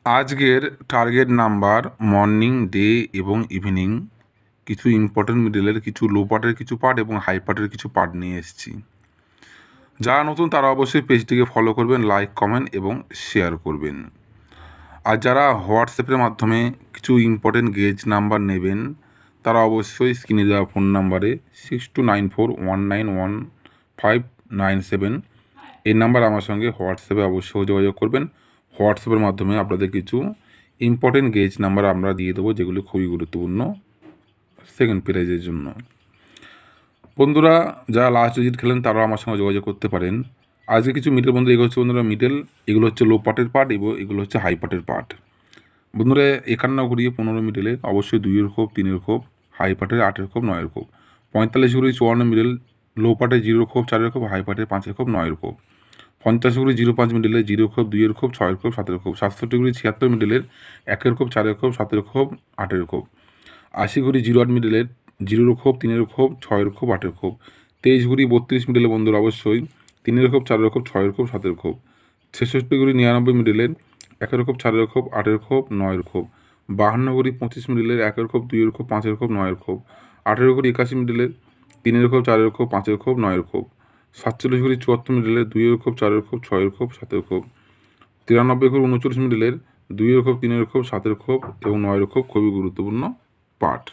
আজকের target number morning, day এবং evening কিছু ইম্পর্টেন্ট মিডলের কিছু লো পার্টের কিছু পার্ট এবং হাই পার্টের কিছু পার্ট নিয়ে এসেছি। যারা নতুন তারা অবশ্যই পেজটিকে ফলো করবেন, লাইক, কমেন্ট এবং শেয়ার করবেন। আর যারা হোয়াটসঅ্যাপের মাধ্যমে কিছু ইম্পর্টেন্ট গেজ নাম্বার নেবেন তারা অবশ্যই স্ক্রিনে দেওয়া ফোন নাম্বারে 6294191597 এই নাম্বার আমার সঙ্গে হোয়াটসঅ্যাপে অবশ্যই যোগাযোগ করবেন। হোয়াটসঅ্যাপের মাধ্যমে আপনাদের কিছু ইম্পর্টেন্ট গেজ নাম্বার আমরা দিয়ে দেবো, যেগুলি খুবই গুরুত্বপূর্ণ সেকেন্ড প্রাইজের জন্য। বন্ধুরা যারা লাস্ট ডিজিট খেলেন তারা আমার সঙ্গে যোগাযোগ করতে পারেন। আজকে কিছু মিডল বন্ধু, এগুলো হচ্ছে বন্ধুরা মিডল, এগুলো হচ্ছে লো পার্টের পার্ট এবং এগুলো হচ্ছে হাই পার্টের পার্ট। বন্ধুরা 51 ঘুরিয়ে 15 মিডলে অবশ্যই 2-এর খোপ, 3-এর খোপ, হাই পার্টের 8-এর খোপ, 9-এর খোপ। 45 ঘুরিয়ে 54 মিডল, লো পার্টে 0 খোপ, 4-এর খোপ, হাই পার্টে 5-এর খোপ, 9-এর খোপ। 50 ঘুরি 05 মিডলে 0 খোপ, 2-এর খোপ, 6-এর খোপ, 7-এর খোপ। 67 ঘুরি 76 মিডলের 1-এর খোপ, 4-এর খোপ, 7-এর খোপ, 8-এর খোপ। 80 ঘুরি 08 মিডলের 0-এর খোপ, 3-এর খোপ, 6-এর খোপ, 8-এর খোপ। 23 ঘুরি 32 মিডলে বন্ধুরা অবশ্যই 3-এর খোপ, 4-এর খোপ, 6-এর খোপ, 7-এর খোপ। 66 ঘুরি 99 মিডলের 1-এর খোপ, 4-এর খোপ, 8-এর খোপ, 9-এর খোপ। 52 ঘুরি 25 মিডলের 1-এর খোপ, 2-এর খোপ, 5-এর খোপ, 9-এর খোপ। 18 ঘুরি 81 মিডলের 3-এর খোপ, 4-এর খোপ, 5-এর খোপ, 9-এর খোপ। 47 ঘুরি 74 মিডলের 2-এর খোপ, 4-এর খোপ, 6-এর খোপ, 7-এর খোপ। 93 ঘুরি 39 মিডলের 2-এর খোপ, 3-এর খোপ, 7-এর খোপ এবং 9-এর খোপ খুবই গুরুত্বপূর্ণ পার্ট।